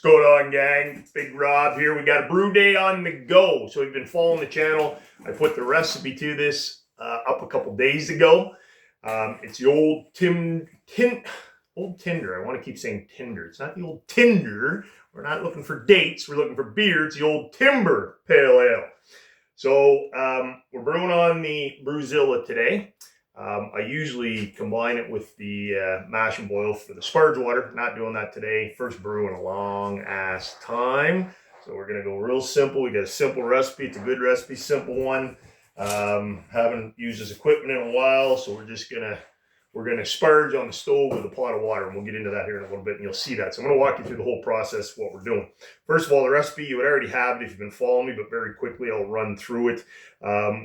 going on, gang? Big Rob here. We got a brew day on the go. So if you've been following the channel, I put the recipe to this up a couple days ago. It's the old old Tinder. I want to keep saying Tinder. It's not the old Tinder. We're not looking for dates. We're looking for beer. It's the old Timber Pale Ale. So we're brewing on the BrewZilla today. I usually combine it with the mash and boil for the sparge water. Not doing that today. First brew in a long ass time. So we're going to go real simple. We got a simple recipe. It's a good recipe, simple one. Haven't used this equipment in a while, so we're gonna sparge on the stove with a pot of water, and we'll get into that here in a little bit, and you'll see that. So I'm gonna walk you through the whole process, what we're doing. First of all, the recipe, you would already have it if you've been following me, but very quickly I'll run through it.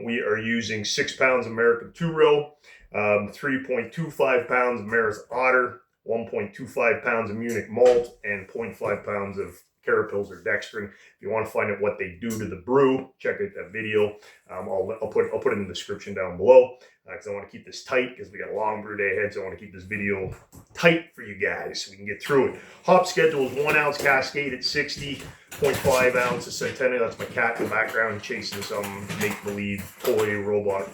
We are using 6 pounds of American 2-row, 3.25 pounds of Maris Otter, 1.25 pounds of Munich malt, and 0.5 pounds of Carapils or dextrin. If you want to find out what they do to the brew, check out that video. I'll put it in the description down below because I want to keep this tight because we got a long brew day ahead. So I want to keep this video tight for you guys so we can get through it. Hop schedule is 1 ounce Cascade at 60.5 ounces Centennial. That's my cat in the background chasing some make-believe toy robot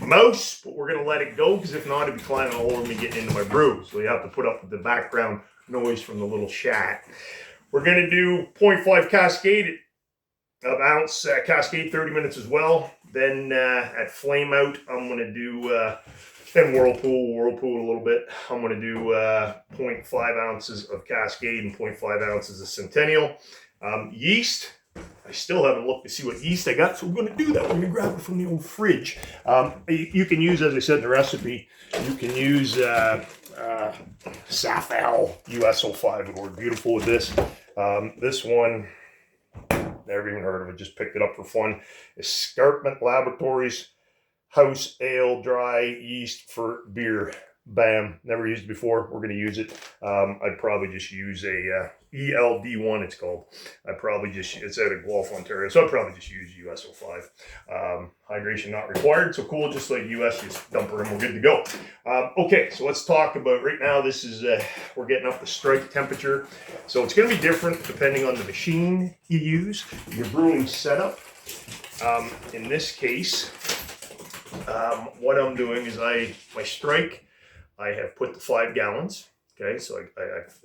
mouse, but we're gonna let it go because if not, it'd be climbing all over me getting into my brew. So you have to put up with the background noise from the little shat. We're going to do 0.5 Cascade of ounce Cascade 30 minutes as well. Then at flame out, I'm going to do, and Whirlpool a little bit. I'm going to do 0.5 ounces of Cascade and 0.5 ounces of Centennial. Yeast, I still haven't looked to see what yeast I got, so we're going to do that. We're going to grab it from the old fridge. You can use, as I said in the recipe, you can use Safal US05. It worked beautiful with this. This one, never even heard of it, just picked it up for fun. Escarpment Laboratories House Ale Dry Yeast for Beer. Bam, never used it before. We're going to use it. I'd probably just use a ELD1, it's called. It's out of Guelph, Ontario, so I'd probably just use US05. Hydration not required, so cool, just like US, just dump her in, we're good to go. Okay, so let's talk about, right now, this is, we're getting up the strike temperature. So it's going to be different depending on the machine you use, your brewing setup. In this case, what I'm doing is my strike, I have put the 5 gallons. Okay, so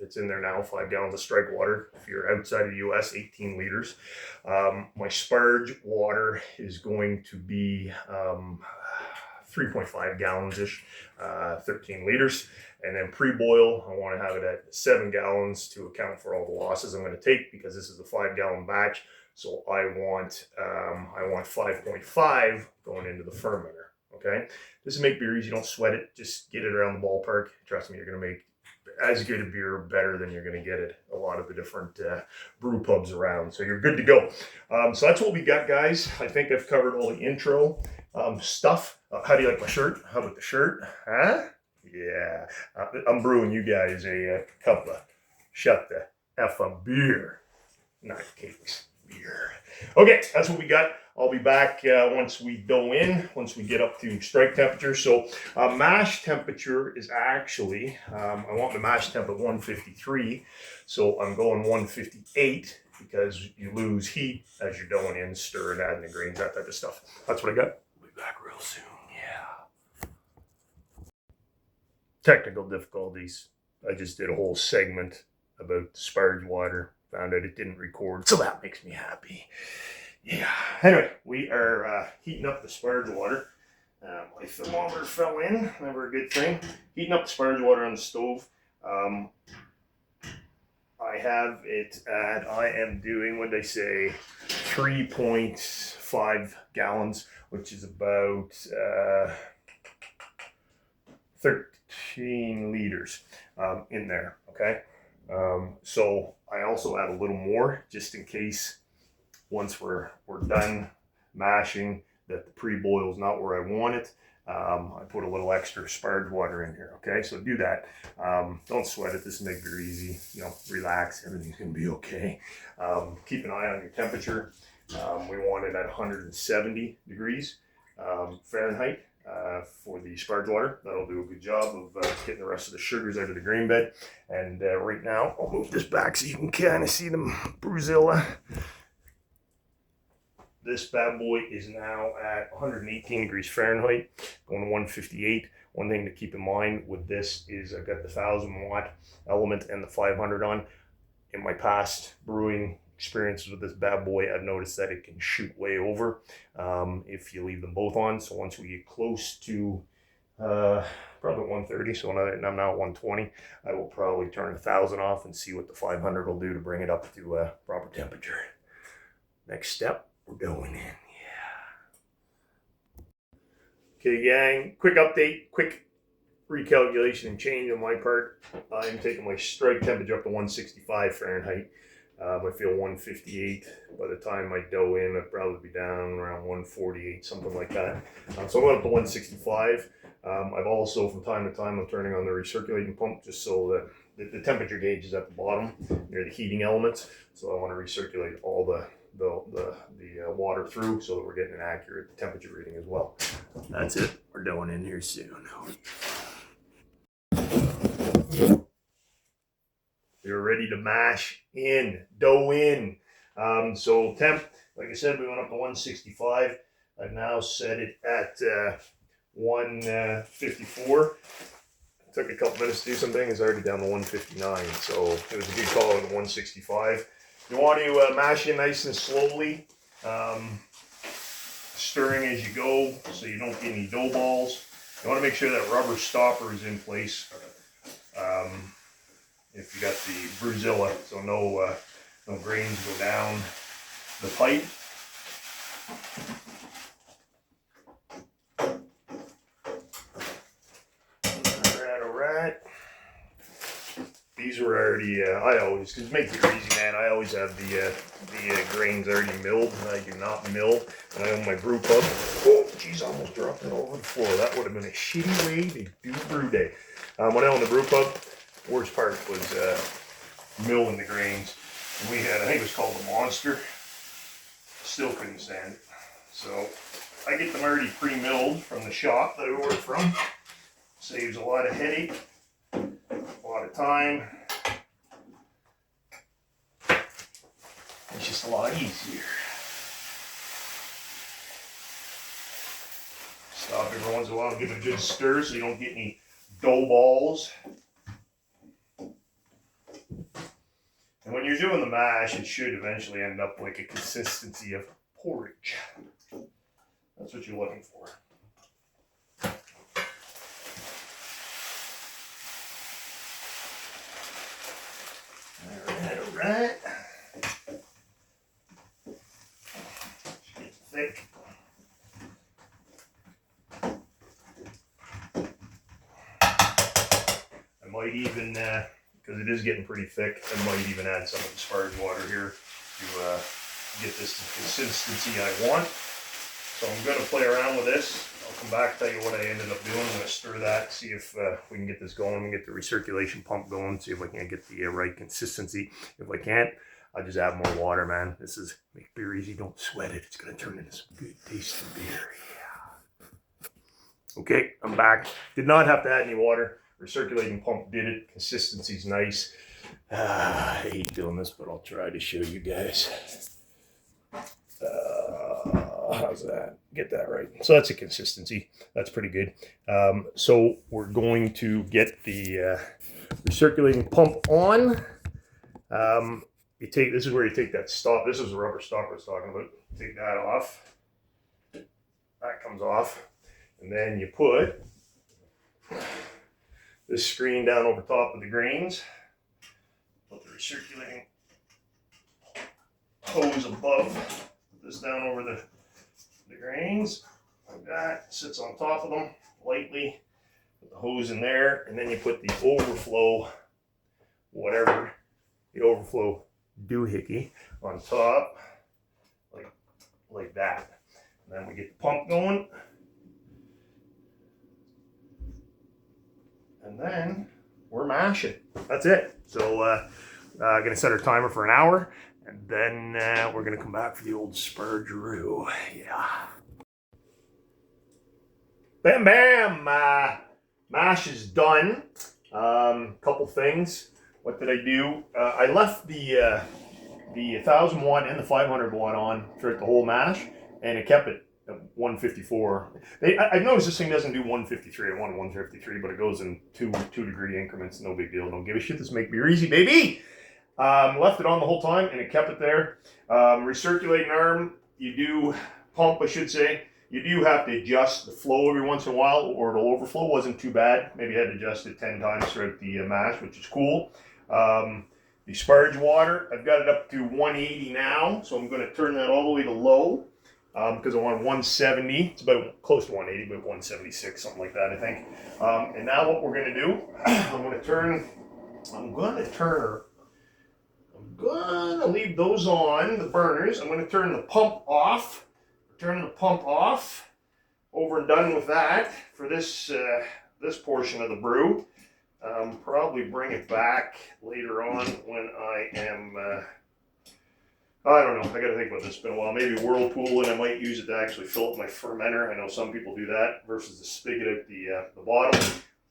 it's in there now, 5 gallons of strike water. If you're outside of the US, 18 liters. My sparge water is going to be 3.5 gallons-ish, 13 liters. And then pre-boil, I want to have it at 7 gallons to account for all the losses I'm going to take because this is a 5-gallon batch. So I want 5.5 going into the fermenter. Okay, this is make beer easy. You don't sweat it. Just get it around the ballpark. Trust me, you're going to make as good a beer, better than you're going to get at a lot of the different brew pubs around. So you're good to go. So that's what we got, guys. I think I've covered all the intro stuff. How do you like my shirt? How about the shirt? Huh? Yeah. I'm brewing you guys a cup of shut the F up beer. Not cakes, beer. Okay, that's what we got. I'll be back once we once we get up to strike temperature. So mash temperature is actually, I want the mash temp at 153. So I'm going 158 because you lose heat as you're going in, stirring, adding the grains, that type of stuff. That's what I got. We'll be back real soon. Yeah. Technical difficulties. I just did a whole segment about the sparge water. Found out it didn't record, so that makes me happy. Yeah. Anyway, we are heating up the sparge water. My thermometer fell in. Never a good thing. Heating up the sparge water on the stove. I have it at, I am doing, what did I say, 3.5 gallons, which is about 13 liters in there, okay? So I also add a little more just in case once we're done mashing that the pre-boil is not where I want it. I put a little extra sparge water in here, okay? So do that. Don't sweat it. This will make it easy. You know, relax. Everything's going to be okay. Keep an eye on your temperature. We want it at 170 degrees Fahrenheit. for the sparge water. That'll do a good job of getting the rest of the sugars out of the grain bed. And right now, I'll move this back so you can kind of see the BrewZilla. This bad boy is now at 118 degrees Fahrenheit, going to 158. One thing to keep in mind with this is I've got the 1000 watt element and the 500 on. In my past brewing experiences with this bad boy, I've noticed that it can shoot way over if you leave them both on. So once we get close to probably 130, so I'm now at 120, I will probably turn 1000 off and see what the 500 will do to bring it up to proper temperature. Next step, we're going in. Yeah. Okay, gang, quick update, quick recalculation and change on my part. I'm taking my strike temperature up to 165 Fahrenheit. I feel 158. By the time I dough in, I'd probably be down around 148, something like that. So I'm going up to 165. I've also, from time to time, I'm turning on the recirculating pump just so that the temperature gauge is at the bottom near the heating elements. So I want to recirculate all the water through so that we're getting an accurate temperature reading as well. That's it. We're going in here soon. You're ready to mash in, dough in. So temp, like I said, we went up to 165. I've now set it at 154. It took a couple minutes to do something. It's already down to 159. So it was a good call at 165. You want to mash in nice and slowly, stirring as you go so you don't get any dough balls. You want to make sure that rubber stopper is in place. If you got the BrewZilla, so no grains go down the pipe. All right. These were already, I always, because make it easy, man, I always have the grains already milled. I do not mill. And I own my brew pub. Oh, geez, I almost dropped it over the floor. That would have been a shitty way to do brew day. When I owned the brew pub, worst part was milling the grains. And we had, I think it was called the Monster. Still couldn't stand it. So I get them already pre-milled from the shop that I ordered from. Saves a lot of headache, a lot of time. It's just a lot easier. Stop every once in a while and give it a good stir so you don't get any dough balls. And when you're doing the mash, it should eventually end up like a consistency of porridge. That's what you're looking for. All right. It's getting thick. I might even, because it is getting pretty thick, I might even add some of the sparge water here to get this the consistency I want. So I'm going to play around with this. I'll come back, tell you what I ended up doing. I'm going to stir that, see if we can get this going. We can get the recirculation pump going, see if I can get the right consistency. If I can't, I'll just add more water, man. This is make beer easy, don't sweat it. It's going to turn into some good tasting beer. Yeah. Okay, I'm back. Did not have to add any water. Recirculating pump did it. Consistency's nice. I hate doing this, but I'll try to show you guys. How's that? Get that right. So that's a consistency. That's pretty good. So we're going to get the recirculating pump on. This is where you take that stop. This is the rubber stopper I was talking about. Take that off. That comes off. And then you put this screen down over top of the grains. Put the recirculating hose above. Put this down over the grains. Like that. Sits on top of them lightly. Put the hose in there. And then you put the overflow, whatever, the overflow doohickey on top. Like that. And then we get the pump going. And then we're mashing. That's it. So I'm going to set our timer for an hour, and then we're going to come back for the old spargeroo. Yeah. Bam, bam. Mash is done. Couple things. What did I do? I left the 1,000 watt and the 500 watt on throughout the whole mash, and it kept it at 154. I've noticed this thing doesn't do 153. I want 153, but it goes in 2-degree increments. No big deal. Don't give a shit. This make beer easy, baby. Left it on the whole time, and it kept it there. Recirculating arm, you do pump, I should say. You do have to adjust the flow every once in a while, or it'll overflow. Wasn't too bad. Maybe I had to adjust it 10 times throughout the mash, which is cool. The sparge water, I've got it up to 180 now, so I'm going to turn that all the way to low because I want 170. It's about close to 180, but 176, something like that, I think. And now what we're going to do, I'm going to leave those on, the burners. I'm going to turn the pump off. Over and done with that for this this portion of the brew. Probably bring it back later on when I am, I don't know, I gotta think about this. It's been a while. Maybe Whirlpool, and I might use it to actually fill up my fermenter. I know some people do that versus the spigot at the bottom.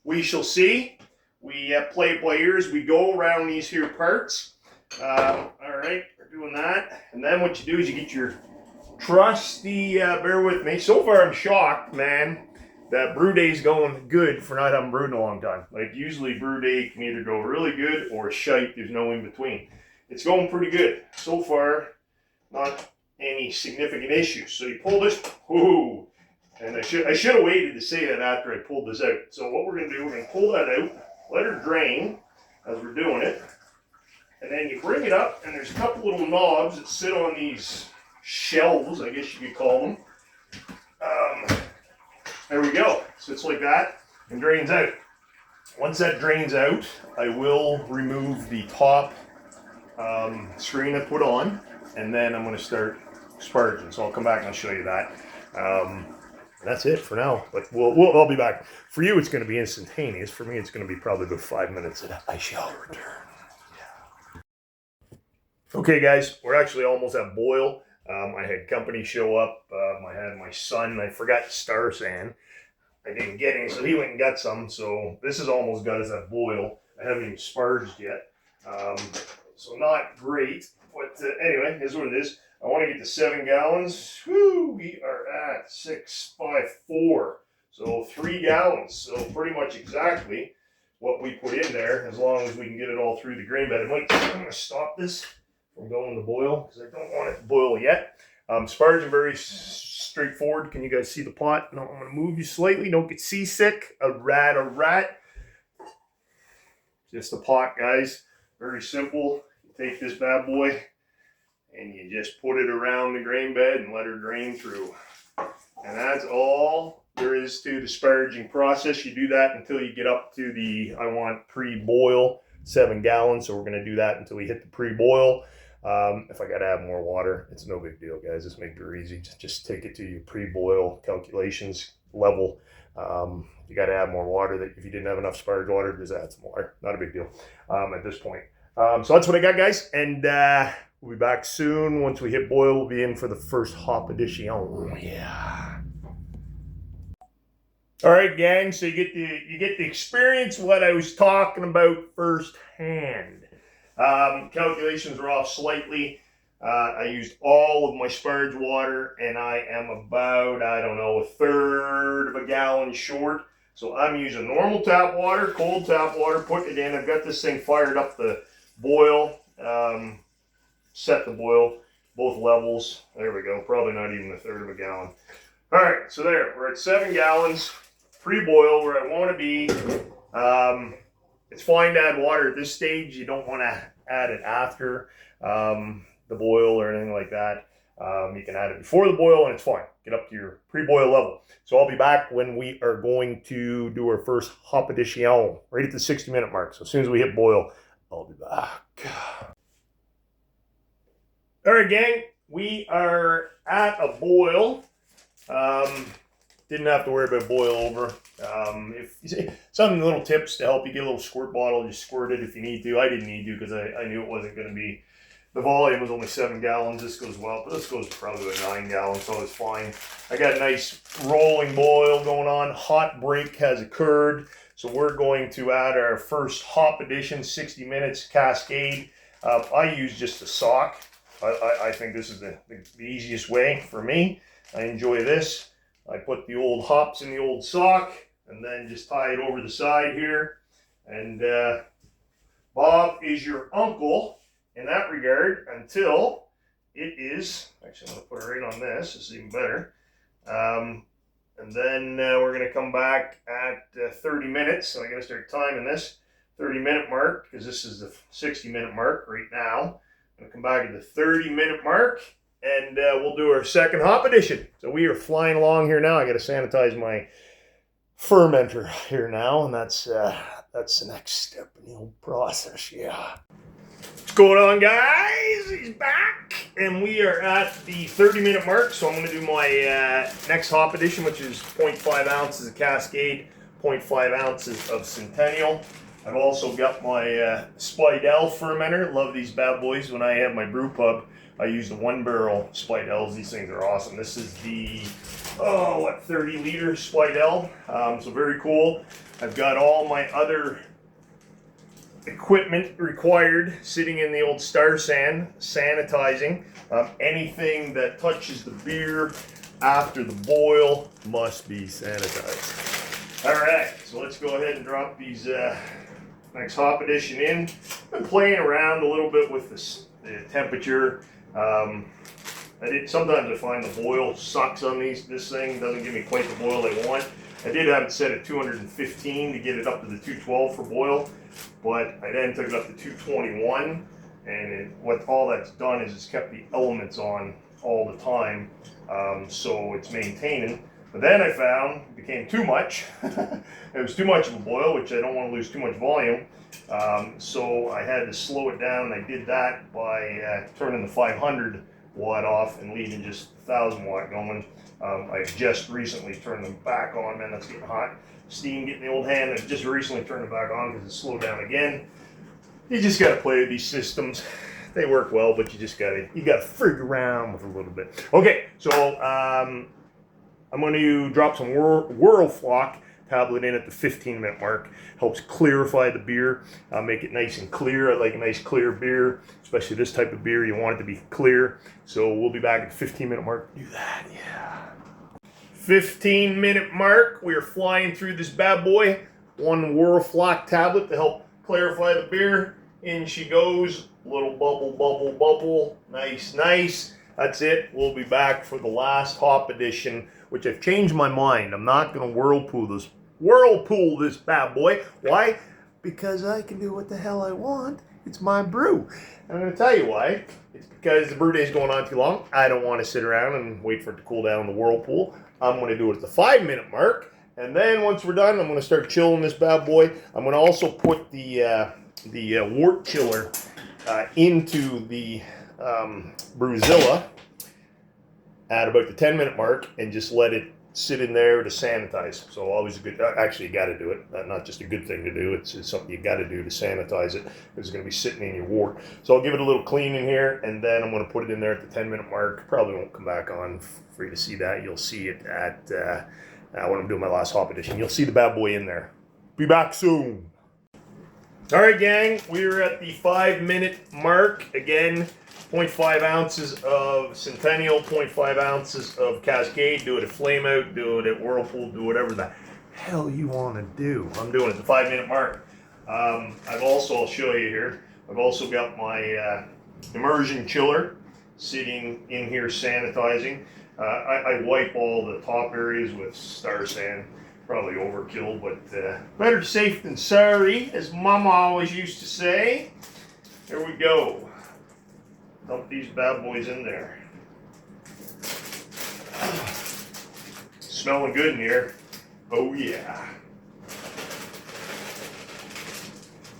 We shall see. We play it by ear as we go around these here parts. All right, we're doing that. And then what you do is you get your trusty, bear with me. So far I'm shocked, man, that brew day's going good for not having brewed in a long time. Like usually brew day can either go really good or shite. There's no in between. It's going pretty good. So far, not any significant issues. So you pull this, whoo, and I should have waited to say that after I pulled this out. So what we're gonna do, we're gonna pull that out, let her drain as we're doing it. And then you bring it up, and there's a couple little knobs that sit on these shelves, I guess you could call them. There we go. Sits like that and drains out. Once that drains out, I will remove the top screen I put on, and then I'm going to start sparging. So I'll come back and I'll show you that. That's it for now, but I'll be back. For you, it's going to be instantaneous. For me, it's going to be probably about 5 minutes, and I shall return. Yeah. Okay, guys, we're actually almost at boil. I had company show up. I had my son. I forgot Star San. I didn't get any, so he went and got some. So this is almost got us at boil. I haven't even sparged yet. So not great. But anyway, here's what it is. I want to get to 7 gallons. Woo, we are at 654. So 3 gallons. So pretty much exactly what we put in there, as long as we can get it all through the grain bed. I'm going to stop this from going to boil because I don't want it to boil yet. Sparging very straightforward. Can you guys see the pot? No, I'm going to move you slightly. Don't get seasick. A rat. Just a pot, guys. Very simple. You take this bad boy and you just put it around the grain bed and let her drain through. And that's all there is to the sparging process. You do that until you get up to the, I want pre-boil, 7 gallons. So we're going to do that until we hit the pre-boil. If I got to add more water, it's no big deal, guys. Just make it easy. Just take it to your pre-boil calculations level. You got to add more water. That if you didn't have enough sparge water, just add some water. Not a big deal at this point. So that's what I got, guys. And we'll be back soon. Once we hit boil, we'll be in for the first hop edition. Yeah. All right, gang. So you get the experience what I was talking about firsthand. Calculations are off slightly. I used all of my sparge water, and I am about, I don't know, 1/3 of a gallon short. So I'm using normal tap water, cold tap water, putting it in. I've got this thing fired up the boil, set the boil, both levels. There we go. Probably not even 1/3 of a gallon. All right, so there, we're at 7 gallons, pre-boil where I want to be. It's fine to add water at this stage. You don't want to add it after the boil or anything like that. You can add it before the boil and it's fine. Get up to your pre-boil level. So I'll be back when we are going to do our first hop edition right at the 60-minute mark. So as soon as we hit boil, I'll be back. All right, gang, we are at a boil. Didn't have to worry about boil over. If you see some little tips to help you get a little squirt bottle, just squirt it if you need to. I didn't need to because I knew it wasn't going to be The volume was only 7 gallons. This goes well, but this goes probably about 9 gallons, so it's fine. I got a nice rolling boil going on. Hot break has occurred. So we're going to add our first hop addition, 60 minutes Cascade. I use just a sock. I think this is the easiest way for me. I enjoy this. I put the old hops in the old sock and then just tie it over the side here. And Bob is your uncle in that regard until it is, actually I'm going to put it right on this, this is even better. And then we're going to come back at 30 minutes, so I got to start timing this, 30-minute mark, because this is the 60-minute mark right now. I'm going to come back at the 30-minute mark, and we'll do our second hop addition. So we are flying along here now. I got to sanitize my fermenter here now, and that's the next step in the whole process, yeah. What's going on, guys? He's back, and we are at the 30-minute mark, so I'm going to do my next hop addition, which is 0.5 ounces of Cascade, 0.5 ounces of Centennial. I've also got my Spidell fermenter. Love these bad boys. When I have my brew pub, I use the 1-barrel Spidells. These things are awesome. This is the, 30-liter Spidell, so very cool. I've got all my other equipment required sitting in the old Star San, sanitizing. Anything that touches the beer after the boil must be sanitized. All right, so let's go ahead and drop these next hop addition in. I've been playing around a little bit with the temperature. Sometimes I find the boil sucks on this thing, doesn't give me quite the boil I want. I did have it set at 215 to get it up to the 212 for boil, but I then took it up to 221, and what all that's done is it's kept the elements on all the time, so it's maintaining. But then I found it became too much. It was too much of a boil, which I don't want to lose too much volume, so I had to slow it down. I did that by turning the 500 watt off and leaving just 1000 watt going. I just recently turned them back on. Man, that's getting hot. Steam getting the old hand. I just recently turned it back on because it slowed down again. You just got to play with these systems. They work well, but you got to figure around with a little bit. Okay, so I'm going to drop some Whirlflock tablet in at the 15-minute mark. Helps clarify the beer, make it nice and clear. I like a nice clear beer, especially this type of beer. You want it to be clear. So we'll be back at the 15-minute mark to do that, yeah. 15-minute mark. We are flying through this bad boy. One Whirlflock tablet to help clarify the beer. In she goes. Little bubble, bubble, bubble. Nice, nice. That's it. We'll be back for the last hop addition, which I've changed my mind. I'm not going to whirlpool this bad boy. Why? Because I can do what the hell I want. It's my brew. And I'm going to tell you why. It's because the brew day is going on too long. I don't want to sit around and wait for it to cool down in the whirlpool. I'm going to do it at the 5-minute mark. And then once we're done, I'm going to start chilling this bad boy. I'm going to also put the wort chiller into the BrewZilla at about the 10-minute mark and just let it sit in there to sanitize. So always a good, actually you got to do it, not just a good thing to do, it's something you got to do to sanitize it, because it's going to be sitting in your wort. So I'll give it a little clean in here, and then I'm going to put it in there at the 10-minute mark. Probably won't come back on for you to see that. You'll see it at when I'm doing my last hop edition. You'll see the bad boy in there. Be back soon. All right, gang, we're at the 5-minute mark. Again, 0.5 ounces of Centennial, 0.5 ounces of Cascade. Do it at Flame Out, do it at Whirlpool, do whatever the hell you want to do. I'm doing it at the 5-minute mark. I'll show you here, I've also got my immersion chiller sitting in here sanitizing. I wipe all the top areas with Star San. Probably overkill, but better safe than sorry, as Mama always used to say. Here we go. Dump these bad boys in there. Smelling good in here. Oh yeah.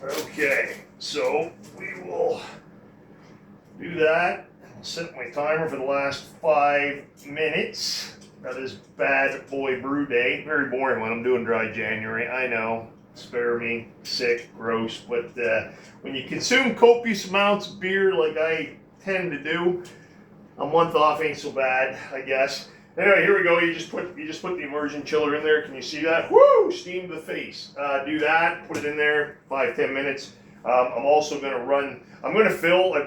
Okay, so we will do that. I'll set my timer for the last 5 minutes. Now this bad boy brew day, very boring when I'm doing dry January. I know, spare me, sick, gross, but when you consume copious amounts of beer like I tend to do. A month off ain't so bad, I guess. Anyway, here we go. You just put the immersion chiller in there. Can you see that? Woo! Steam to the face. Do that. Put it in there. 5-10 minutes. I'm also going to run. I've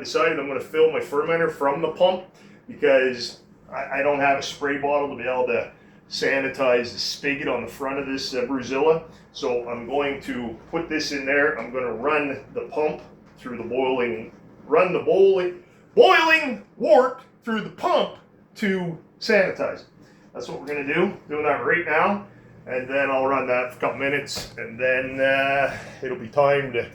decided I'm going to fill my fermenter from the pump because I don't have a spray bottle to be able to sanitize the spigot on the front of this BrewZilla. So I'm going to put this in there. I'm going to run the pump through the boiling wort through the pump to sanitize it. That's what we're going to do. Doing that right now. And then I'll run that for a couple minutes. And then it'll be time to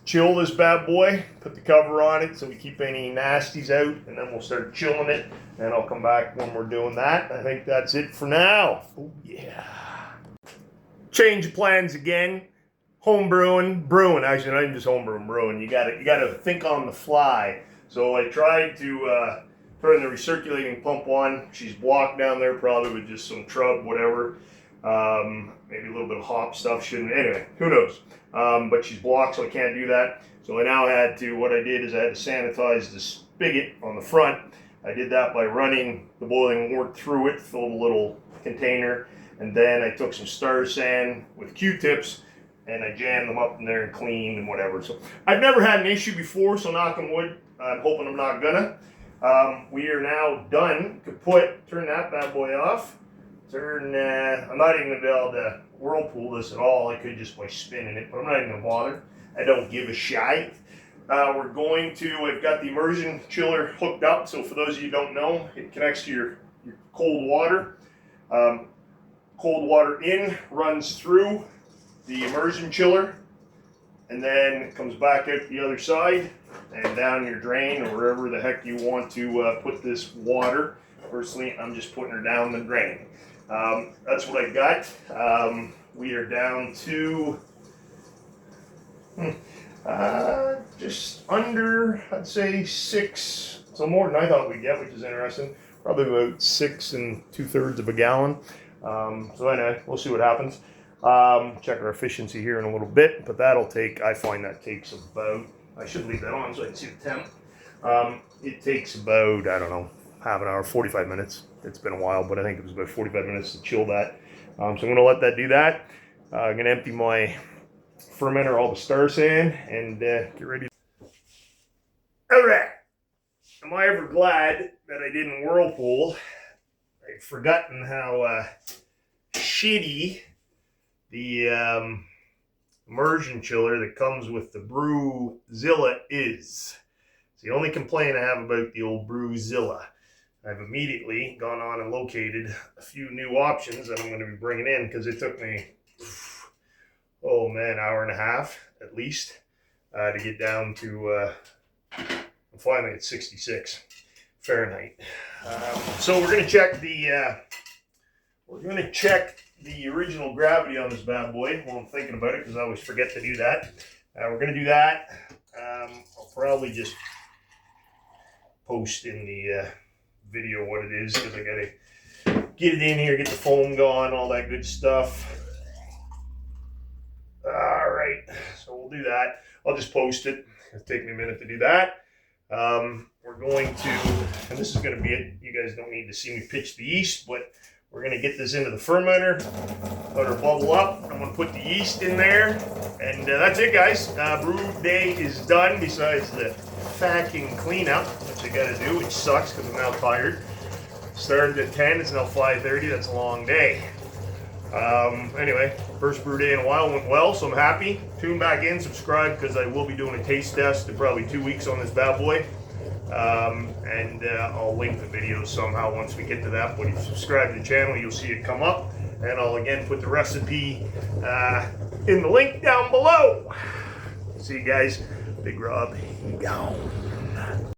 chill this bad boy. Put the cover on it so we keep any nasties out. And then we'll start chilling it. And I'll come back when we're doing that. I think that's it for now. Oh yeah. Change of plans again. Homebrewing, brewing. Actually, not even just homebrewing, brewing. You gotta think on the fly. So I tried to turn the recirculating pump on. She's blocked down there, probably with just some trub, whatever. Maybe a little bit of hop stuff. Anyway, who knows? But she's blocked, so I can't do that. So I now what I did is I had to sanitize the spigot on the front. I did that by running the boiling wort through it, filled a little container, and then I took some star sand with Q-tips and I jammed them up in there and cleaned and whatever. So I've never had an issue before, so knock on wood. I'm hoping I'm not gonna. We are now done. Turn that bad boy off. I'm not even gonna be able to whirlpool this at all. I could just by spinning it, but I'm not even gonna bother. I don't give a shite. I've got the immersion chiller hooked up. So for those of you who don't know, it connects to your cold water. Cold water in runs through the immersion chiller, and then it comes back out the other side and down your drain or wherever the heck you want to put this water. Personally, I'm just putting her down the drain. That's what I got. We are down to just under, I'd say 6, so more than I thought we'd get, which is interesting. Probably about 6 2/3 of a gallon. So anyway, we'll see what happens. Check our efficiency here in a little bit, but I find that takes about, I should leave that on so I can see the temp. It takes about, I don't know, half an hour, 45 minutes. It's been a while, but I think it was about 45 minutes to chill that. So I'm going to let that do that. I'm going to empty my fermenter, all the star sand, and get ready. All right. Am I ever glad that I didn't whirlpool? I'd forgotten how shitty the immersion chiller that comes with the BrewZilla is. It's the only complaint I have about the old BrewZilla. I've immediately gone on and located a few new options that I'm going to be bringing in because it took me, oh man, hour and a half at least to get down to, I'm finally at 66 Fahrenheit. So we're going to check the original gravity on this bad boy while I'm thinking about it because I always forget to do that. We're going to do that. I'll probably just post in the video what it is because I got to get it in here, get the foam going, all that good stuff. All right, so we'll do that. I'll just post it. It'll take me a minute to do that. We're going to, and this is going to be it. You guys don't need to see me pitch the yeast, but we're going to get this into the fermenter, let her bubble up. I'm going to put the yeast in there, and that's it, guys. Brew day is done, besides the fucking cleanup, which I got to do, which sucks because I'm now tired. Started at 10, it's now 5:30. That's a long day. Anyway, first brew day in a while went well, so I'm happy. Tune back in, subscribe, because I will be doing a taste test in probably 2 weeks on this bad boy. And I'll link the video somehow once we get to that. But if you subscribe to the channel, you'll see it come up. And I'll again put the recipe in the link down below. See you guys. Big Rob, gone.